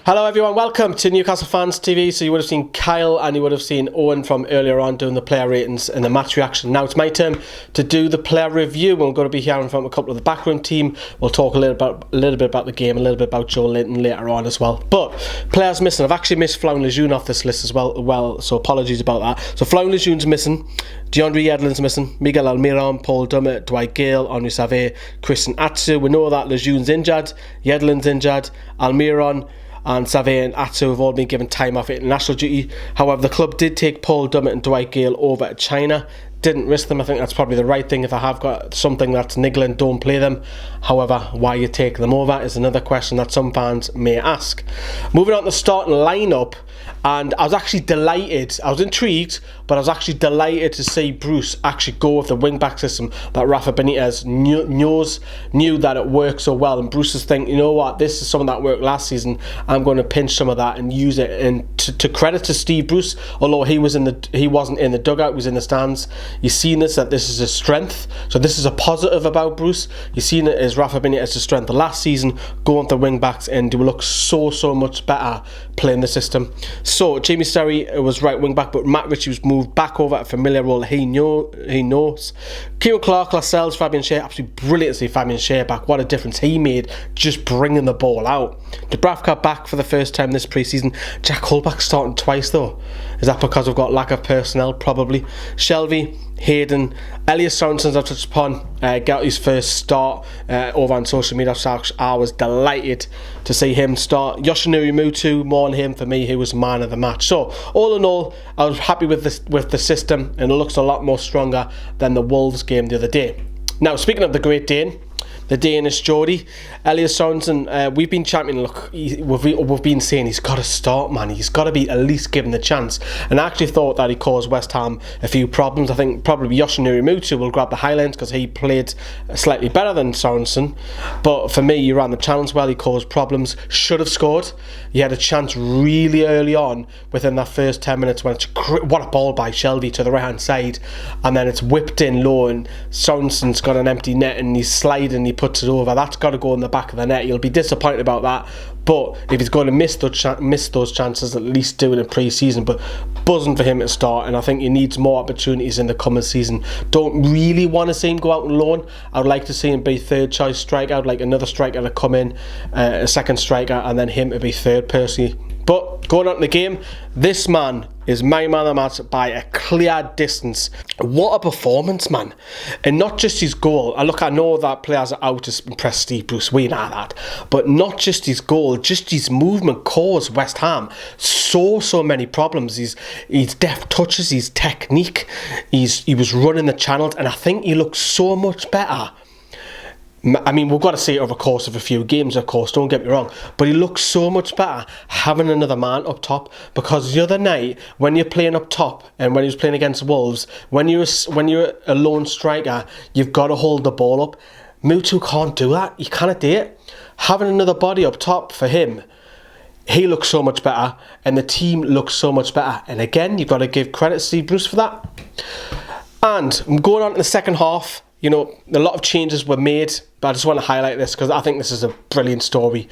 Hello everyone, welcome to Newcastle Fans TV. So you would have seen Kyle and you would have seen Owen from earlier on doing the player ratings and the match reaction. Now it's my turn to do the player review. We're going to be hearing from a couple of the backroom team. We'll talk a little bit about the game, a little bit about Joe Linton later on as well. But players missing. I've actually missed Florian Lejeune off this list as well, so apologies about that. So Florian Lejeune's missing, DeAndre Yedlin's missing, Miguel Almiron, Paul Dummett, Dwight Gale, Henri Saivet, Christian Atsu. We know that Lejeune's injured, Yedlin's injured, Almiron and Saivet and Atsu have all been given time off international duty. However, the club did take Paul Dummett and Dwight Gale over to China. Didn't risk them. I think that's probably the right thing. If I have got something that's niggling, don't play them. However, why you take them over is another question that some fans may ask. Moving on to the starting lineup, and I was actually delighted. I was intrigued, but I was actually delighted to see Bruce actually go with the wing-back system that Rafa Benitez knew that it worked so well. And Bruce is thinking, you know what, this is something that worked last season. I'm going to pinch some of that and use it. And to credit to Steve Bruce, although he wasn't in the dugout, he was in the stands. You've seen this, that this is a strength. So this is a positive about Bruce. You've seen it as Rafa Benitez's strength. The last season, going with the wing-backs and they will look so much better playing the system. So Jamie Sterry was right wing back, but Matt Ritchie was moved back over a familiar role he knows. Kieran Clark, Lascelles, Fabian Schär, absolutely brilliant to see Fabian Schär back. What a difference he made just bringing the ball out. Dubravka back for the first time this pre-season. Jack Holbach starting twice though. Is that because we've got lack of personnel? Probably. Shelvey, Hayden, Elias Sorensen's I've touched upon, got his first start over on social media. So I was delighted to see him start. Yoshinori Mootoo, more on him for me, he was man of the match. So all in all, I was happy with the system, and it looks a lot more stronger than the Wolves game the other day. Now speaking of the Great Dane, the Danish Geordie, Elias Sorensen, we've been championing. Look, we've been saying he's got to start, man. He's got to be at least given the chance. And I actually thought that he caused West Ham a few problems. I think probably Yoshinori Mootoo will grab the highlights because he played slightly better than Sorensen. But for me, he ran the challenge well. He caused problems. Should have scored. He had a chance really early on within that first 10 minutes when what a ball by Shelvey to the right hand side, and then it's whipped in low, and Sorensen's got an empty net and he's sliding. He puts it over. That's got to go in the back of the net. You'll be disappointed about that, but if he's going to miss those chances, at least do it in pre-season. But buzzing for him to start, and I think he needs more opportunities in the coming season. Don't really want to see him go out on loan. I would like to see him be third choice striker. I'd like another striker to come in, a second striker, and then him to be third personally. But going on to the game, this man is my man of the match by a clear distance. What a performance, man. And not just his goal. I know that players are out to impress Steve Bruce, we know that. But not just his goal, just his movement caused West Ham so many problems. His deft touches, his technique, he was running the channels, and I think he looked so much better. I mean, we've got to see it over the course of a few games, of course, don't get me wrong, but he looks so much better having another man up top, because the other night, when you're playing up top and when he was playing against Wolves, when you're a lone striker, you've got to hold the ball up. Mootoo can't do that. You can't do it. Having another body up top for him, he looks so much better, and the team looks so much better. And again, you've got to give credit to Steve Bruce for that. And going on to the second half, you know, a lot of changes were made, but I just want to highlight this because I think this is a brilliant story.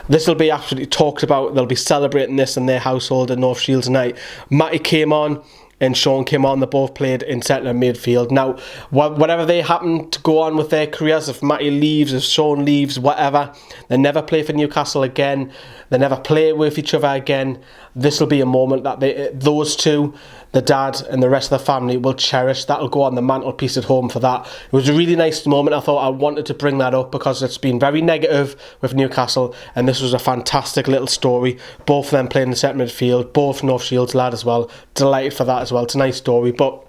This will be absolutely talked about. They'll be celebrating this in their household in North Shields tonight. Matty came on and Shawn came on. They both played in centre and midfield. Now, whatever they happen to go on with their careers, if Matty leaves, if Shawn leaves, whatever, they never play for Newcastle again. They never play with each other again. This will be a moment that those two, the dad and the rest of the family, will cherish. That'll go on the mantelpiece at home for that. It was a really nice moment. I thought I wanted to bring that up because it's been very negative with Newcastle, and this was a fantastic little story. Both of them playing in the centre midfield, both North Shields lad as well. Delighted for that as well. It's a nice story. But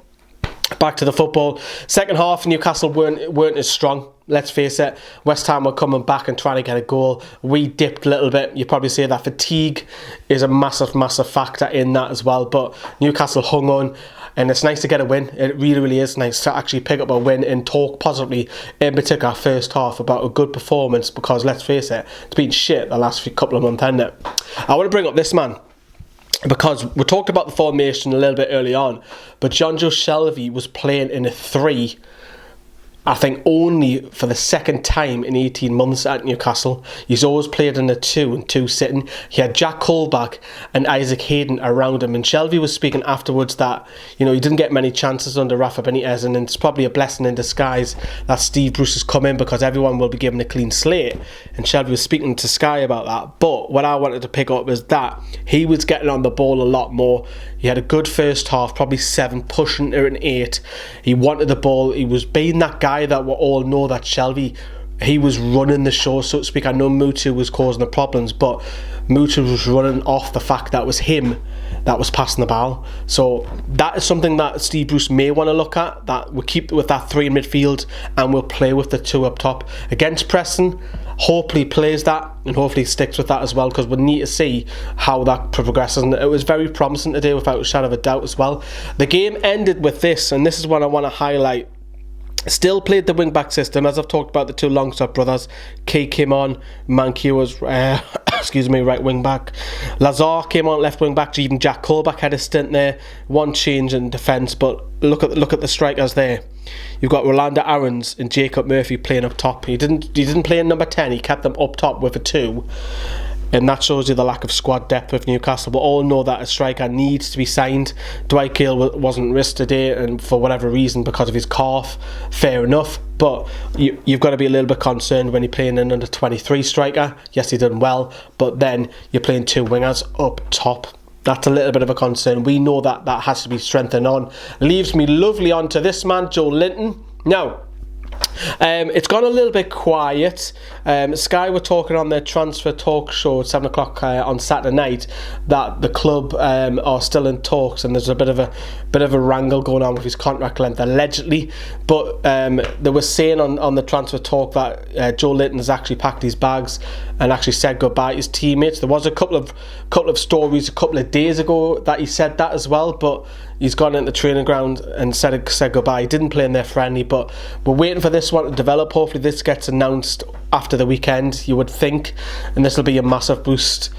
back to the football. Second half, Newcastle weren't as strong. Let's face it, West Ham were coming back and trying to get a goal. We dipped a little bit. You probably say that fatigue is a massive factor in that as well. But Newcastle hung on, and it's nice to get a win. It really is nice to actually pick up a win and talk positively, in particular first half, about a good performance, because let's face it, it's been shit the last couple of months, hasn't it? I want to bring up this man, because we talked about the formation a little bit early on, but Jonjo Shelvey was playing in a 3 I think only for the second time in 18 months at Newcastle. He's always played in a 2 and 2 sitting. He had Jack Colback and Isaac Hayden around him, and Shelvey was speaking afterwards that, you know, he didn't get many chances under Rafa Benitez, and it's probably a blessing in disguise that Steve Bruce has come in, because everyone will be given a clean slate. And Shelvey was speaking to Sky about that. But what I wanted to pick up was that he was getting on the ball a lot more. He had a good first half, probably 7, pushing to an 8. He wanted the ball. He was being that guy that we all know that Shelvey, he was running the show, so to speak. I know Mootoo was causing the problems, but Mootoo was running off the fact that it was him that was passing the ball. So that is something that Steve Bruce may want to look at, that we'll keep with that 3 in midfield and we'll play with the 2 up top against Preston. Hopefully he plays that, and hopefully he sticks with that as well, because we need to see how that progresses. And it was very promising today, without a shadow of a doubt as well. The game ended with this, and this is what I want to highlight. Still played the wing-back system, as I've talked about the 2 Longstaff brothers. Key came on, Mankey was right wing-back. Lazar came on left wing-back. Even Jack Colback had a stint there. One change in defence, but look at the strikers there. You've got Rolando Aarons and Jacob Murphy playing up top. He didn't play in number 10. He kept them up top with a 2. And that shows you the lack of squad depth with Newcastle. We all know that a striker needs to be signed. Dwight Gale wasn't risked today, and for whatever reason, because of his calf, fair enough. But you've got to be a little bit concerned when you're playing an under 23 striker. Yes, he done well, but then you're playing 2 wingers up top. That's a little bit of a concern. We know that has to be strengthened on. Leaves me lovely on to this man, Joe Linton. Now, it's gone a little bit quiet. Sky were talking on their transfer talk show at 7 o'clock on Saturday night that the club are still in talks, and there's a bit of a wrangle going on with his contract length allegedly. But they were saying on the transfer talk that Joe Linton has actually packed his bags and actually said goodbye to his teammates. There was a couple of stories a couple of days ago that he said that as well, but he's gone into the training ground and said goodbye. He didn't play in their friendly, but we're waiting for this one to develop. Hopefully this gets announced after the weekend, you would think, and this will be a massive boost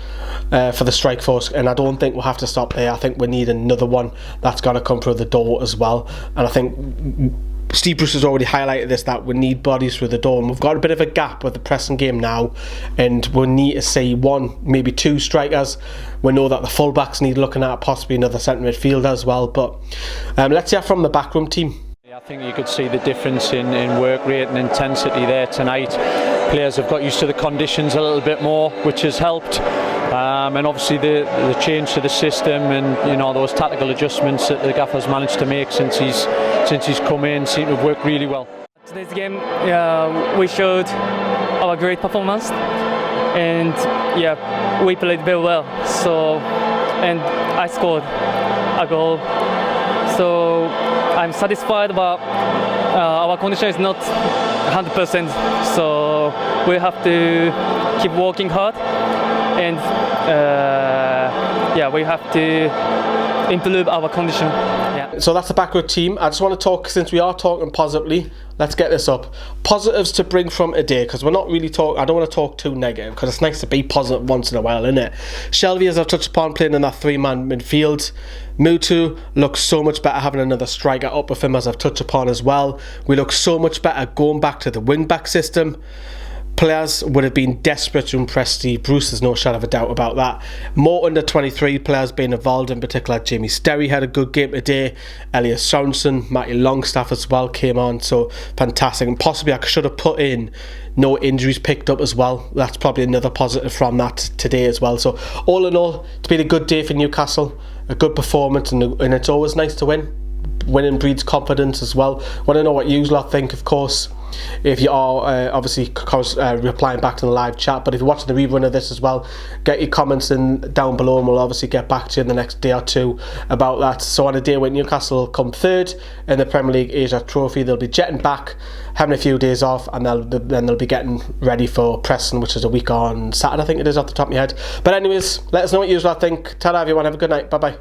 for the strike force. And I don't think we'll have to stop there. I think we need another one that's going to come through the door as well. And I think Steve Bruce has already highlighted this, that we need bodies through the door, and we've got a bit of a gap with the Preston game now, and we need to see 1, maybe 2 strikers. We know that the fullbacks need looking at, possibly another centre midfielder as well. But let's hear from the backroom team. I think you could see the difference in work rate and intensity there tonight. Players have got used to the conditions a little bit more, which has helped. And obviously the change to the system, and you know, those tactical adjustments that the gaffer's managed to make since he's come in seem to have worked really well. Today's game, we showed our great performance, and we played very well. So, and I scored a goal. So I'm satisfied, but our condition is not 100%. So we have to keep working hard, and we have to improve our condition. Yeah. So that's the backroom team. I just want to talk, since we are talking positively, let's get this up. Positives to bring from today, because we're not really talking, I don't want to talk too negative, because it's nice to be positive once in a while, isn't it? Shelvey, as I've touched upon, playing in that 3-man midfield. Mootoo looks so much better having another striker up with him, as I've touched upon as well. We look so much better going back to the wing-back system. Players would have been desperate to impress Steve Bruce, there's no shadow of a doubt about that. More under 23 players being involved, in particular Jamie Sterry had a good game today. Elias Sorensen, Matty Longstaff as well came on, so fantastic. And possibly I should have put in no injuries picked up as well. That's probably another positive from that today as well. So all in all, it's been a good day for Newcastle, a good performance, and it's always nice to win. Winning breeds confidence as well. Want to know what you lot think, of course, if you are obviously replying back to the live chat. But if you're watching the rerun of this as well, get your comments in down below, and we'll obviously get back to you in the next day or two about that. So on a day when Newcastle come 3rd in the Premier League Asia Trophy, they'll be jetting back, having a few days off, and then they'll be getting ready for Preston, which is a week on Saturday, I think it is, off the top of my head. But anyways, let us know what you lot think. Ta-ra everyone, have a good night, bye bye.